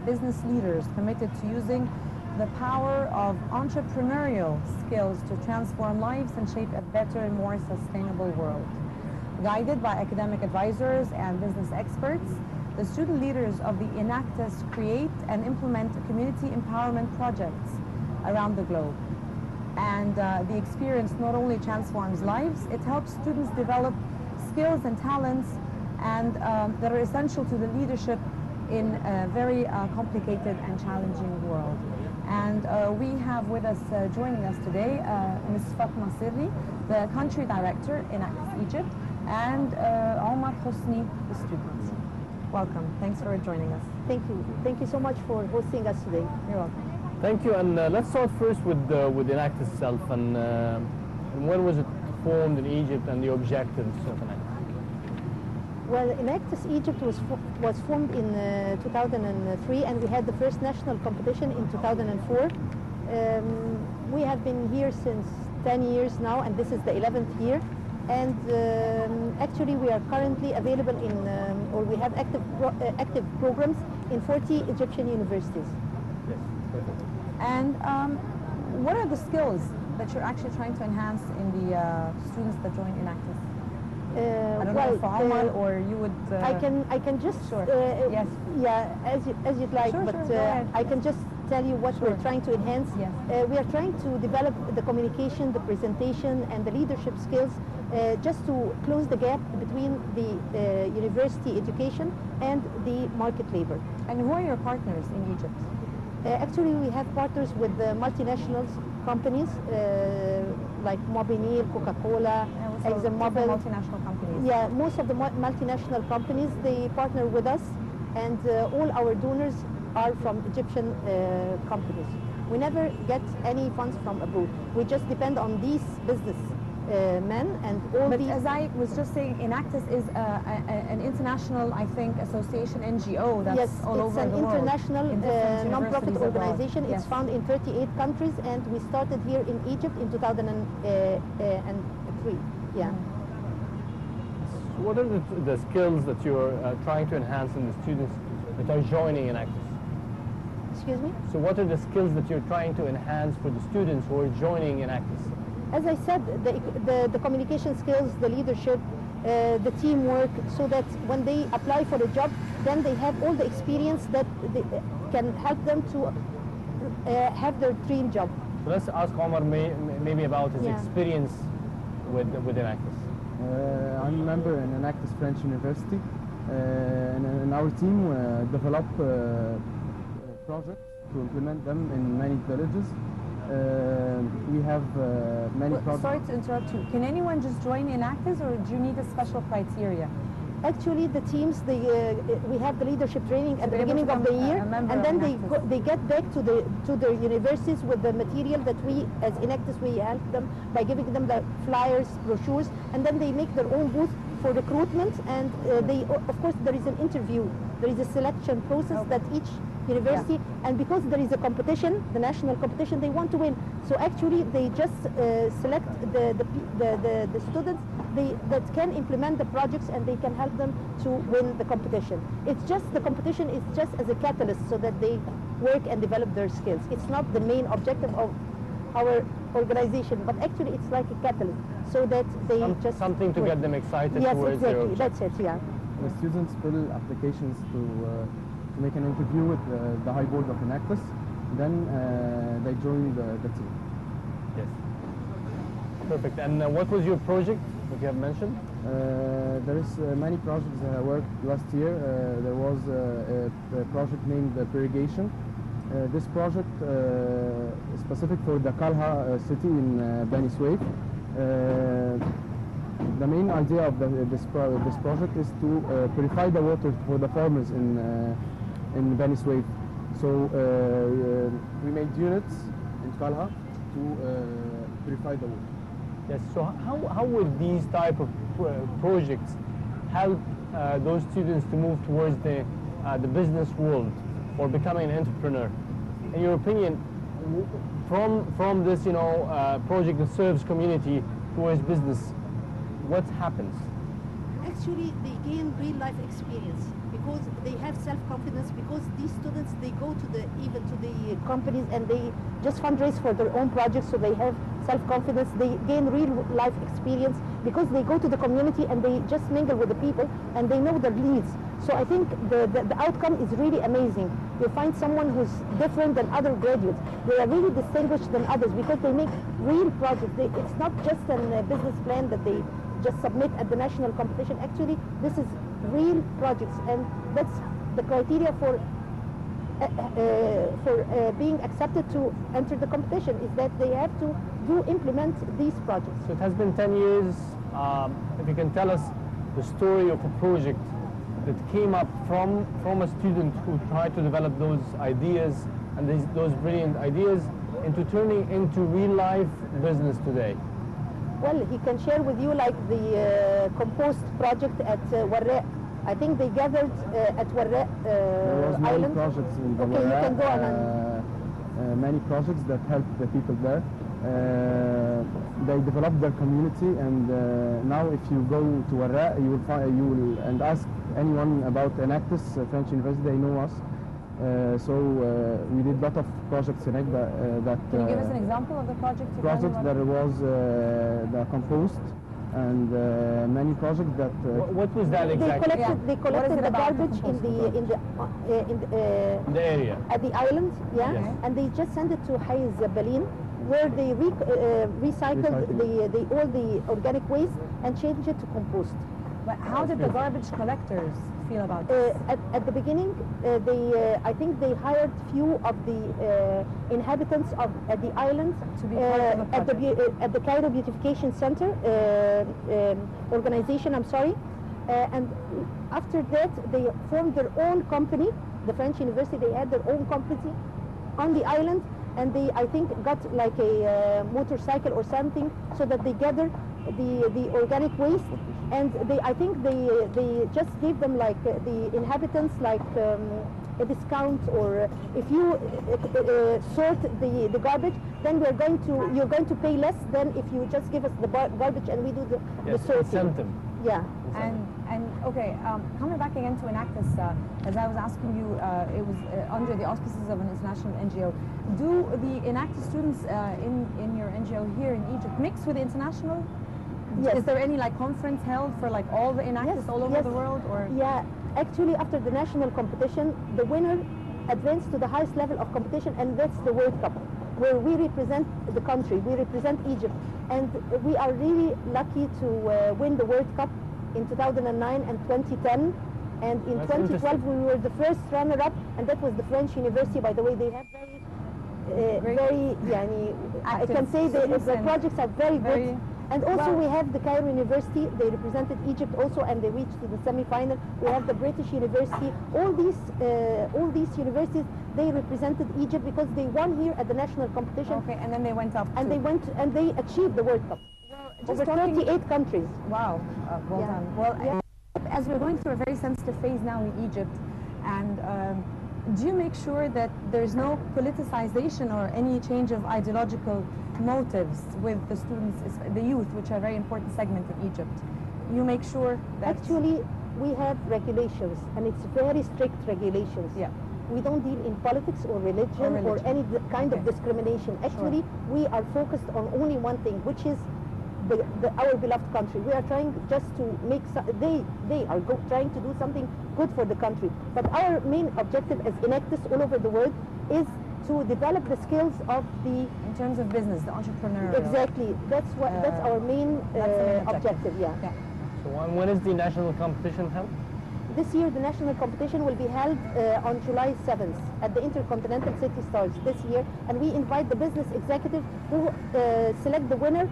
business leaders committed to using the power of entrepreneurial skills to transform lives and shape a better and more sustainable world. Guided by academic advisors and business experts, the student leaders of the Enactus create and implement community empowerment projects around the globe. And the experience not only transforms lives, it helps students develop skills and talents and that are essential to the leadership in a very complicated and challenging world. And we have with us, joining us today, Ms. Fatma Sirry, the country director in Enactus Egypt, and Omar Hosny, the student. Welcome. Thanks for joining us. Thank you. Thank you so much for hosting us today. You're welcome. Thank you. And let's start first with Enactus itself and when was it formed in Egypt and the objectives of Enactus? Well, Enactus Egypt was formed in 2003, and we had the first national competition in 2004. We have been here since 10 years now, and this is the 11th year. And actually, we are currently available in, or we have active programs in 40 Egyptian universities. Yes, perfect. And what are the skills that you're actually trying to enhance in the students that join Enactus? I don't know if Omar or you would... I can just... Sure. Yes. Yeah, as you'd like, sure, but sure, I can just tell you what we're trying to enhance. Yes. We are trying to develop the communication, the presentation, and the leadership skills just to close the gap between the university education and the market labor. And who are your partners in Egypt? Actually, we have partners with the multinationals companies like Nile, Coca-Cola, ExxonMobil. Multinational companies. Yeah, most of the multinational companies, they partner with us, and all our donors are from Egyptian companies. We never get any funds from abroad. We just depend on these business men and all but these... as I was just saying, Enactus is an international, I think, association NGO that's all over the world. Yes, it's an international non-profit organization. It's found in 38 countries, and we started here in Egypt in 2003. Yeah. So what are the skills that you're trying to enhance in the students that are joining Enactus? Excuse me? So what are the skills that you're trying to enhance for the students who are joining Enactus? As I said, the communication skills, the leadership, the teamwork, so that when they apply for a job, then they have all the experience that can help them to have their dream job. So let's ask Omar maybe about his experience with Enactus. I'm a member in Enactus French University, and in our team develop projects to implement them in many villages. We have many projects. Sorry to interrupt you. Can anyone just join Enactus, or do you need a special criteria? Actually, the teams, we have the leadership training at the beginning of the year, and then they get back to the universities with the material that we, as Enactus, we help them by giving them the flyers, brochures, and then they make their own booth for recruitment, and of course, there is an interview. There is a selection process that each university, and because there is a competition, the national competition, they want to win. So actually, they just select the students that can implement the projects, and they can help them to win the competition. It's just, the competition is just as a catalyst so that they work and develop their skills. It's not the main objective of our organization, but actually it's like a catalyst so that they just something to get them excited towards their objective. That's it, yeah. The students fill applications to make an interview with the high board of Enactus, then they join the team. Yes. Perfect. And what was your project that you have mentioned? There is many projects that I worked last year. There was a project named Irrigation. This project is specific for the Kalha city in Bani Suef. The main idea of this project is to purify the water for the farmers in Bani Suef. So we made units in Kalha to purify the water. Yes. So how would these type of projects help those students to move towards the business world or becoming an entrepreneur? In your opinion, from this project that serves community towards business, what happens? Actually, they gain real life experience because they have self-confidence, because these students, they go to the, even to the companies and they just fundraise for their own projects, so they have self-confidence. They gain real life experience because they go to the community and they just mingle with the people and they know their needs. So I think the outcome is really amazing. You find someone who's different than other graduates. They are really distinguished than others because they make real projects. It's not just a business plan that they just submit at the national competition. Actually, this is real projects, and that's the criteria for being accepted to enter the competition, is that they have to implement these projects. So it has been 10 years. If you can tell us the story of a project that came up from a student who tried to develop those ideas and those brilliant ideas into turning into real life business today. Well, he can share with you like the compost project at Warraq. I think they gathered at Warraq There was many Island. projects in the Okay, you can go on many projects that helped the people there. They developed their community, and now if you go to Warraq, you will and ask anyone about Enactus French University, they know us. We did a lot of projects in that. Can you give us an example of the project? There was the compost and many projects that. What was that exactly? They collected the garbage in the area at the island, yeah, yes. and they just sent it to Hayes Berlin, where they recycled all the organic waste and changed it to compost. But how did the garbage collectors feel about this? At the beginning, I think they hired few of the inhabitants at the island To be part of the at the Cairo Beautification Center organization. I'm sorry, and after that they formed their own company. The French University, they had their own company on the island, and they, I think, got like a motorcycle or something, so that they gather the organic waste, and I think they just gave them like the inhabitants like a discount, or if you sort the garbage, then you're going to pay less than if you just give us the garbage and we do the sorting. Incentive. Yeah. And okay, coming back again to Enactus, as I was asking you, it was under the auspices of an international NGO. Do the Enactus students in your NGO here in Egypt mix with the international? Yes. Is there any like conference held for like all the Enactus all over the world, or? Yeah, actually after the national competition, the winner advanced to the highest level of competition, and that's the World Cup, where we represent the country, we represent Egypt, and we are really lucky to win the World Cup in 2009 and 2010, and in 2012 we were the first runner-up, and that was the French University. By the way, they have I can say the projects are very good. And also we have the Cairo University, they represented Egypt also, and they reached to the semi-final. We have the British University. All these universities, they represented Egypt because they won here at the national competition. Okay, and then they went up. And they achieved the World Cup. Over 38 countries. Wow, well done. Well, as we're going through a very sensitive phase now in Egypt, and do you make sure that there's no politicization or any change of ideological motives with the students, the youth, which are a very important segment in Egypt? You make sure that... Actually, we have regulations, and it's very strict regulations. Yeah. We don't deal in politics or religion or any kind of discrimination. Actually, we are focused on only one thing, which is our beloved country. We are trying just to make, they are trying to do something good for the country. But our main objective as Enactus all over the world is to develop the skills of the... In terms of business, the entrepreneurial... Exactly. That's our main objective, yeah. So when is the national competition held? This year, the national competition will be held on July 7th at the Intercontinental City Stars this year, and we invite the business executive who select the winner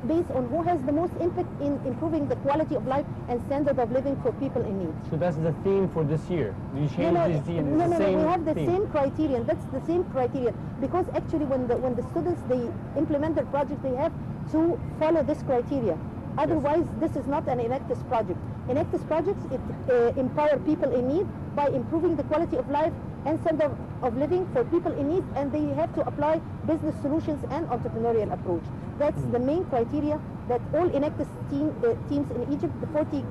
based on who has the most impact in improving the quality of life and standard of living for people in need. So that's the theme for this year? Do you change this theme? No, we have the same criterion. That's the same criterion, because actually when the students, they implement their project, they have to follow this criteria. Otherwise, this is not an Enactus project. Enactus projects, it empower people in need by improving the quality of life and standard of living for people in need, and they have to apply business solutions and entrepreneurial approach. That's the main criteria that all Enactus teams in Egypt, the 40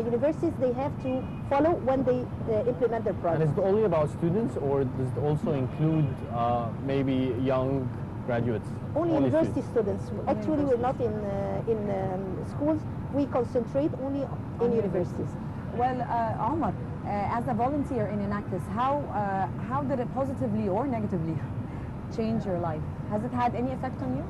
universities, they have to follow when they implement their project. And is it only about students, or does it also include maybe young graduates? Only university students. Actually, we're not in schools. We concentrate only in universities. Well, Omar, as a volunteer in Enactus, how did it positively or negatively change your life? Has it had any effect on you?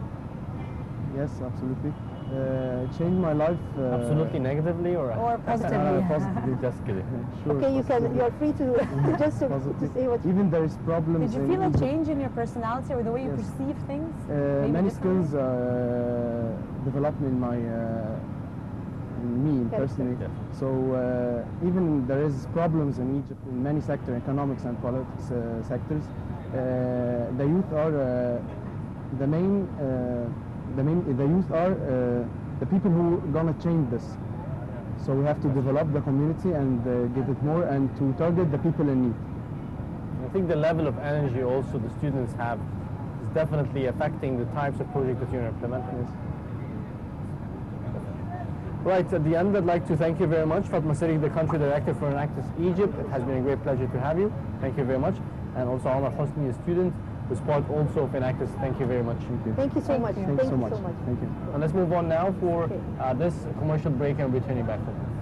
Yes, absolutely. It changed my life. Absolutely negatively or positively? Positively. Just kidding. Sure, Okay, you're free to just to say what. Even there is problems. Did you feel a change in your personality or the way you perceive things? Many skills developed in my in me personally. Yeah. So even there is problems in Egypt in many sectors, economics and politics sectors. The youth are the youth are the people who are gonna change this. So we have to develop the community and give it more, and to target the people in need. I think the level of energy also the students have is definitely affecting the types of projects that you're implementing. Yes. Right, at the end, I'd like to thank you very much, Fatma Sirry, the country director for Enactus Egypt. It has been a great pleasure to have you. Thank you very much. And also Omar Hosny, a student, who's part also of Enactus. Thank you very much. Thank you. Thank you so much. Thank you so much. Thank you. And let's move on now for this commercial break, and we'll be turning back home.